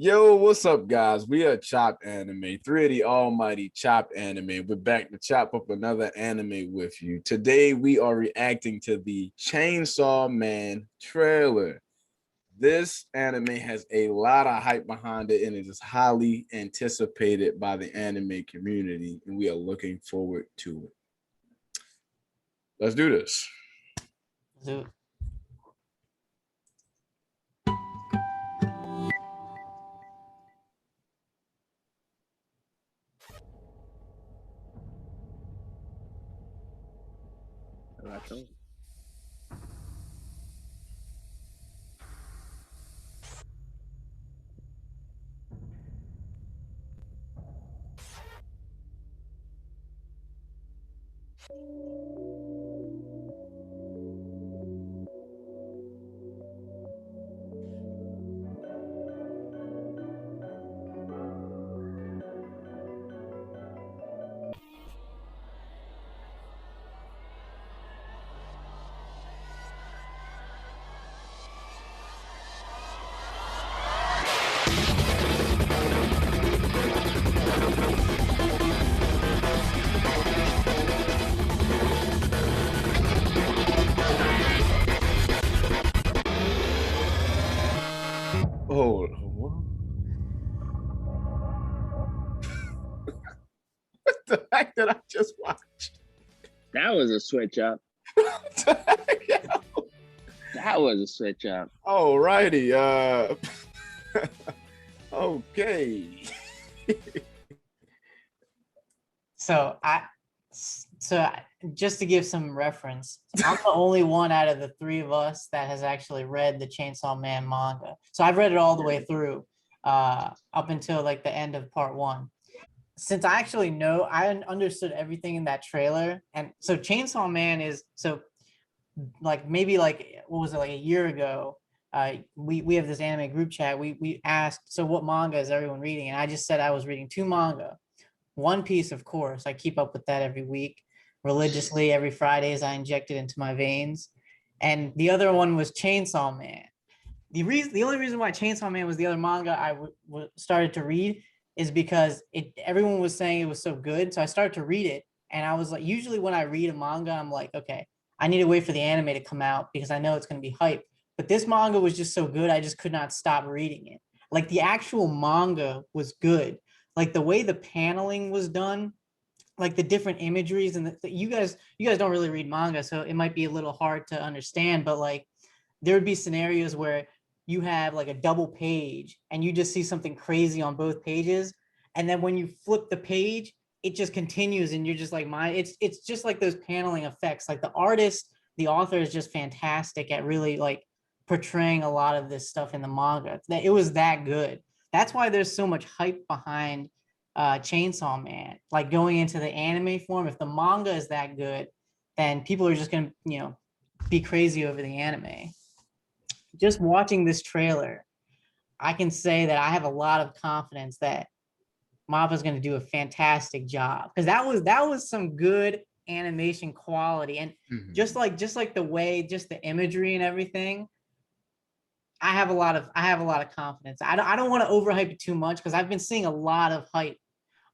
Yo, what's up, guys? We are Chopped Anime, three of the almighty Chopped Anime. We're back to chop up another anime with you. Today, we are reacting to the Chainsaw Man trailer. This anime has a lot of hype behind it, and it is highly anticipated by the anime community, and we are looking forward to it. Let's do this. So, Oh, what the heck did I just watch? That was a switch up. That was a switch up. Alrighty. Okay. so just to give some reference, I'm the only one out of the three of us that has actually read the Chainsaw Man manga. So I've read it all the way through, up until like the end of part one. Since I actually know, I understood everything in that trailer, and so Chainsaw Man is like maybe like what was it, like a year ago? We have this anime group chat. We asked, so what manga is everyone reading? And I just said I was reading two manga. One Piece, of course. I keep up with that every week religiously. Every Fridays, I inject it into my veins. And the other one was Chainsaw Man. The only reason why Chainsaw Man was the other manga I started to read is because everyone was saying it was so good. So I started to read it, and I was like, usually when I read a manga, I'm like, okay, I need to wait for the anime to come out because I know it's going to be hype. But this manga was just so good, I just could not stop reading it. Like the actual manga was good. Like the way the paneling was done, like the different imageries, and you guys don't really read manga, so it might be a little hard to understand. But like there would be scenarios where you have like a double page and you just see something crazy on both pages, and then when you flip the page, it just continues, and you're just like, it's just like those paneling effects. Like the author is just fantastic at really like portraying a lot of this stuff in the manga. That it was that good. That's why there's so much hype behind Chainsaw Man. Like going into the anime form, if the manga is that good, then people are just gonna be crazy over the anime. Just watching this trailer, I can say that I have a lot of confidence that Mappa's going to do a fantastic job, because that was some good animation quality, and just like the way, just the imagery and everything. I have a lot of confidence. I don't want to overhype it too much because I've been seeing a lot of hype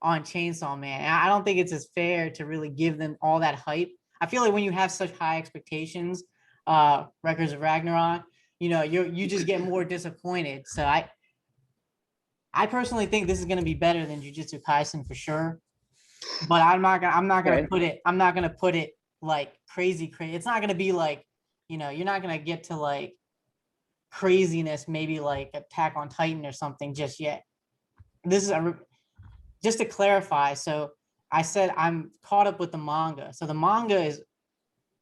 on Chainsaw Man. I don't think it's as fair to really give them all that hype. I feel like when you have such high expectations, Records of Ragnarok, you just get more disappointed. So I personally think this is going to be better than Jujutsu Kaisen for sure. But I'm not gonna put it like crazy. It's not gonna be like, you're not gonna get to like craziness, maybe like Attack on Titan or something just yet. This is just to clarify. So I said I'm caught up with the manga. So the manga is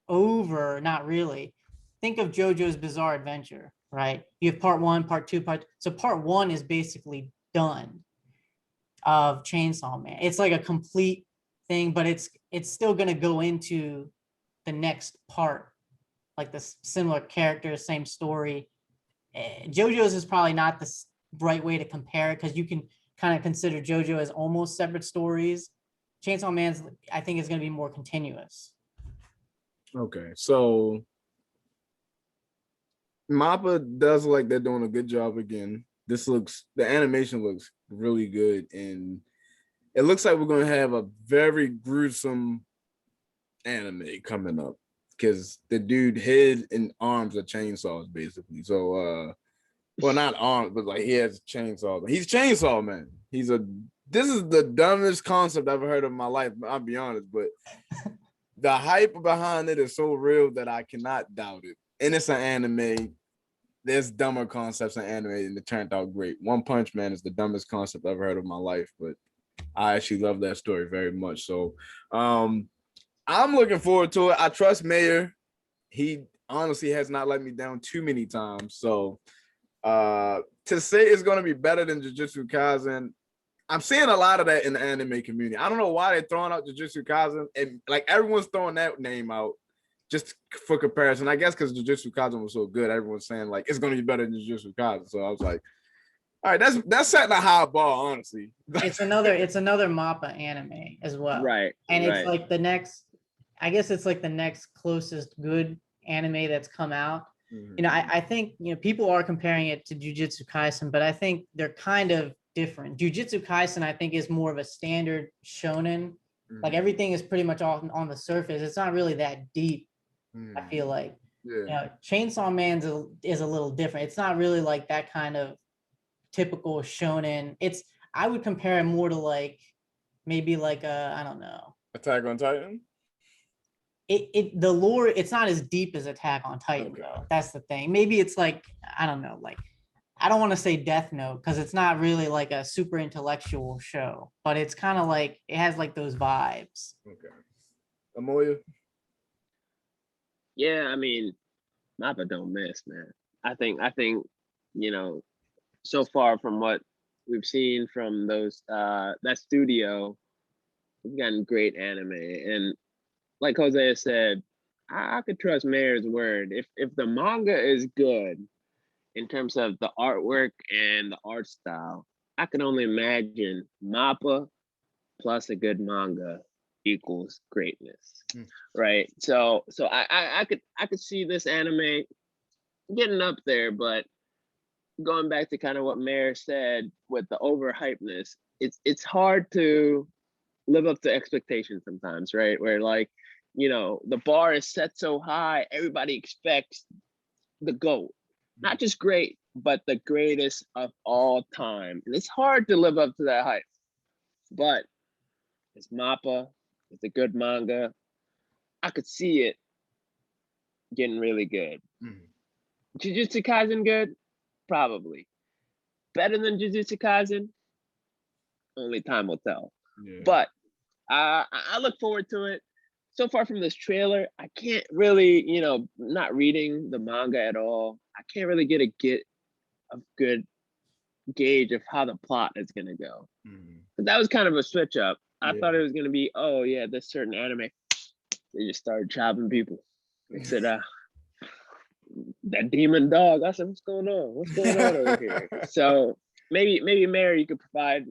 over, not really. Think of JoJo's Bizarre Adventure, right? You have part one, part two, so part one is basically done of Chainsaw Man. It's like a complete thing, but it's still gonna go into the next part, like the similar characters, same story. JoJo's is probably not the right way to compare it, because you can kind of consider JoJo as almost separate stories. Chainsaw Man's, I think, is going to be more continuous. Okay, so Mappa does like they're doing a good job again the animation looks really good, and it looks like we're gonna have a very gruesome anime coming up because the dude head and arms are chainsaws basically. So well, not arms, but like he has chainsaws. He's Chainsaw Man. This is the dumbest concept I've ever heard of in my life, I'll be honest, but the hype behind it is so real that I cannot doubt it. And it's an anime. There's dumber concepts in anime, and it turned out great. One Punch Man is the dumbest concept I've ever heard of in my life, but I actually love that story very much. So I'm looking forward to it. I trust Mayor. He honestly has not let me down too many times. So to say it's going to be better than Jujutsu Kaisen, I'm seeing a lot of that in the anime community. I don't know why they're throwing out Jujutsu Kaisen, and like everyone's throwing that name out just for comparison. I guess because Jujutsu Kaisen was so good, everyone's saying like it's going to be better than Jujutsu Kaisen. So I was like, all right, that's setting a high bar, honestly. It's another Mappa anime as well. Right. And right. it's like the next, I guess it's like the next closest good anime that's come out. Mhm. You know, I think, you know, people are comparing it to Jujutsu Kaisen, but I think they're kind of different. Jujutsu Kaisen, I think, is more of a standard shonen. Like everything is pretty much all on the surface. It's not really that deep, I feel like. Yeah. You know, Chainsaw Man's is a little different. It's not really like that kind of typical shonen. I would compare it more to like maybe like I don't know. Attack on Titan. The lore, it's not as deep as Attack on Titan, Okay. though. That's the thing. Maybe it's like, I don't know, like I don't want to say Death Note because it's not really like a super intellectual show, but it's kind of like it has like those vibes. Okay. Amoya. Yeah, I mean, Mappa don't miss, man. I think, you know, so far from what we've seen from those that studio, we've gotten great anime. And like Jose said, I could trust Mayor's word. If the manga is good in terms of the artwork and the art style, I can only imagine Mappa plus a good manga equals greatness. Right. So I could see this anime getting up there, but going back to kind of what Mayor said with the overhypeness, it's hard to live up to expectations sometimes, right? Where like, you know, the bar is set so high, everybody expects the GOAT. Not just great, but the greatest of all time. And it's hard to live up to that hype. But it's Mappa, it's a good manga. I could see it getting really good. Jujutsu Kaisen good? Probably. Better than Jujutsu Kaisen? Only time will tell. Yeah. But I look forward to it. So far from this trailer, I can't really, you know, not reading the manga at all, I can't really get a good gauge of how the plot is gonna go. But that was kind of a switch up. I thought it was gonna be, oh yeah, this certain anime, they just started chopping people. They said, that demon dog. I said, what's going on? What's going on over here? So maybe Mary, you could provide,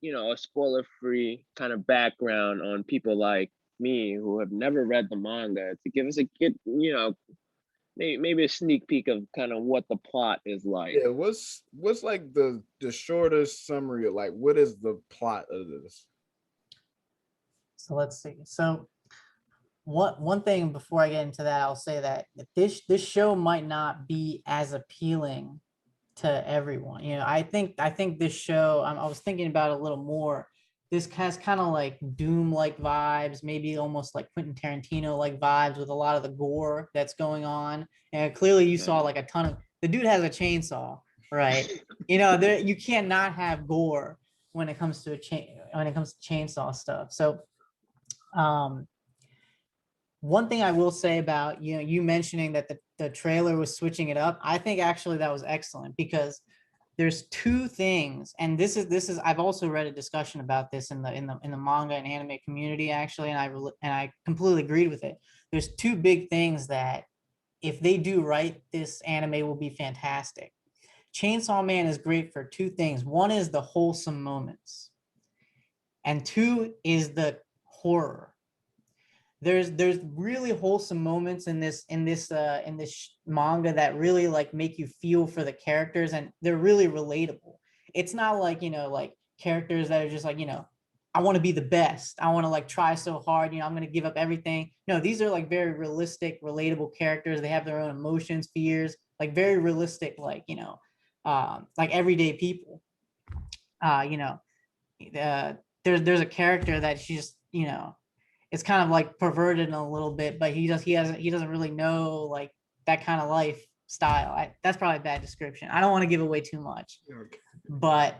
you know, a spoiler-free kind of background on people like me who have never read the manga to give us a good, you know, maybe a sneak peek of kind of what the plot is like. Yeah, what's like the shortest summary of like what is the plot of this? So let's see. So one thing before I get into that, I'll say that this show might not be as appealing to everyone. You know, I think this show, I was thinking about it a little more. This has kind of like Doom-like vibes, maybe almost like Quentin Tarantino-like vibes with a lot of the gore that's going on. And clearly you saw like a ton of, the dude has a chainsaw, right? You know, you can't not have gore when it comes to chainsaw stuff. So one thing I will say about, you know, you mentioning that the trailer was switching it up, I think actually that was excellent because there's two things, and this is I've also read a discussion about this in the manga and anime community actually, and I completely agreed with it. There's two big things that if they do right, this anime will be fantastic. Chainsaw Man is great for two things. One is the wholesome moments, and two is the horror. there's really wholesome moments in this manga that really like make you feel for the characters, and they're really relatable. It's not like, like characters that are just like, I want to be the best, I want to like try so hard, I'm going to give up everything. No, these are like very realistic, relatable characters. They have their own emotions, fears, like very realistic, like, like everyday people. There's a character that she's, it's kind of like perverted in a little bit, but he doesn't really know like that kind of lifestyle. That's probably a bad description. I don't want to give away too much. Okay. But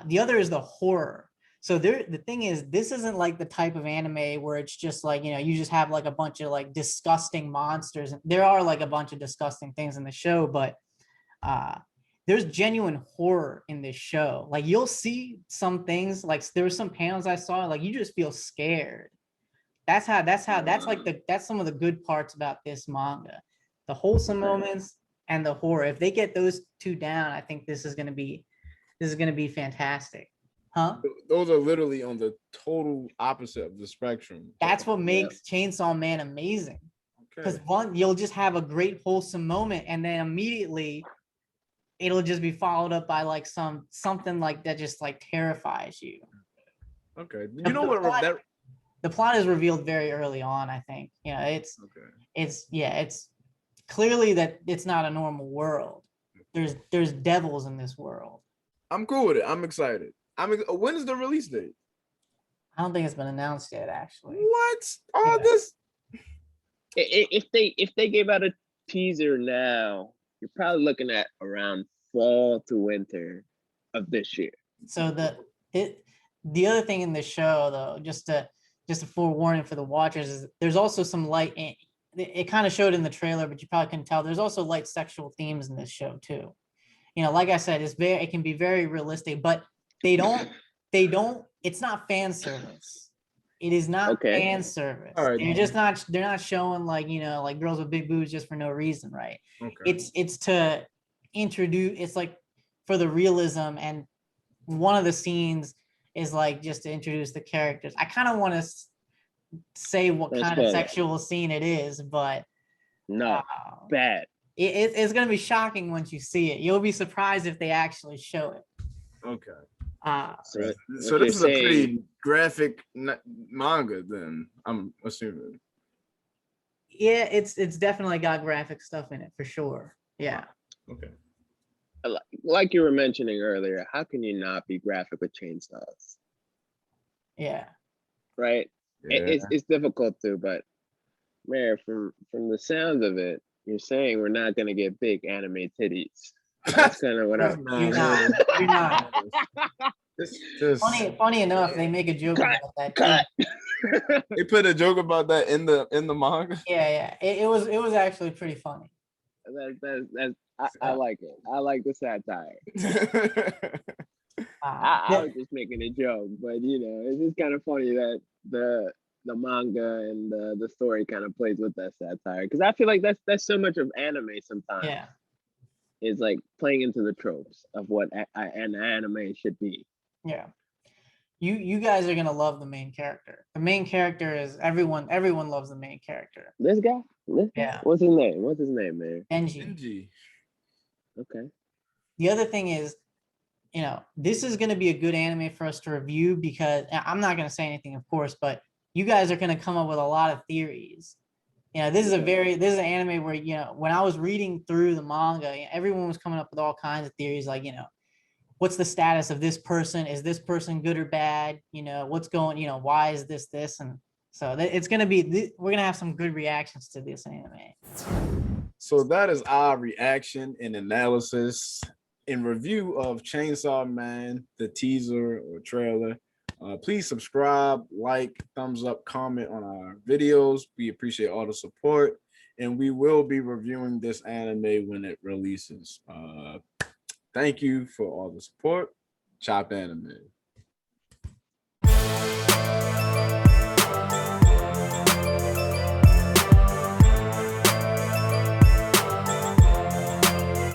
the other is the horror. So the thing is, this isn't like the type of anime where it's just like, you just have like a bunch of like disgusting monsters. There are like a bunch of disgusting things in the show, but there's genuine horror in this show. Like you'll see some things, like there were some panels I saw, like you just feel scared. That's some of the good parts about this manga. The wholesome moments and the horror. If they get those two down, I think this is gonna be fantastic. Huh? Those are literally on the total opposite of the spectrum. That's what makes Chainsaw Man amazing. Because one, you'll just have a great wholesome moment, and then immediately it'll just be followed up by like something like that just like terrifies you. Okay. You know what? The plot is revealed very early on, I think. It's clearly that it's not a normal world. There's devils in this world. I'm cool with it. I'm excited. When is the release date? I don't think it's been announced yet, actually. What? All this? If they gave out a teaser now, you're probably looking at around fall to winter of this year. So the other thing in the show, though, just a forewarning for the watchers, is there's also some light. It kind of showed in the trailer, but you probably couldn't tell. There's also light sexual themes in this show too. Like I said, it can be very realistic, but they don't. It's not fan service. It is not fan service. Right. They're not showing like, like girls with big boobs just for no reason, right? Okay. It's to introduce. It's like for the realism, and one of the scenes is like just to introduce the characters. I kind of want to say what kind of sexual scene it is, but no, bad. It's going to be shocking once you see it. You'll be surprised if they actually show it. Okay. So this is a pretty graphic manga, then, I'm assuming. Yeah, it's definitely got graphic stuff in it for sure. Yeah. Okay. Like you were mentioning earlier, how can you not be graphic with chainsaws? Yeah. Right. Yeah. It's difficult to, but man, from the sounds of it, you're saying we're not gonna get big anime titties. That's kind of what I'm. You're not. Funny enough, they make a joke about that. They put a joke about that in the manga. Yeah. It was actually pretty funny. I like it. I like the satire. I was just making a joke, but it's just kind of funny that the manga and the story kind of plays with that satire, because I feel like that's so much of anime sometimes. Yeah. Is like playing into the tropes of what an anime should be. Yeah. You guys are gonna love the main character. The main character is everyone loves the main character. This guy? Yeah. What's his name, man? Denji. Okay. The other thing is, this is going to be a good anime for us to review, because I'm not going to say anything, of course, but you guys are going to come up with a lot of theories. This is an anime where, when I was reading through the manga, everyone was coming up with all kinds of theories, like, what's the status of this person? Is this person good or bad? What's going, why is this? And so it's going to be, we're going to have some good reactions to this anime. So that is our reaction and analysis and review of Chainsaw Man, the teaser or trailer. Please subscribe, like, thumbs up, comment on our videos. We appreciate all the support, and we will be reviewing this anime when it releases. Thank you for all the support. Chop Anime.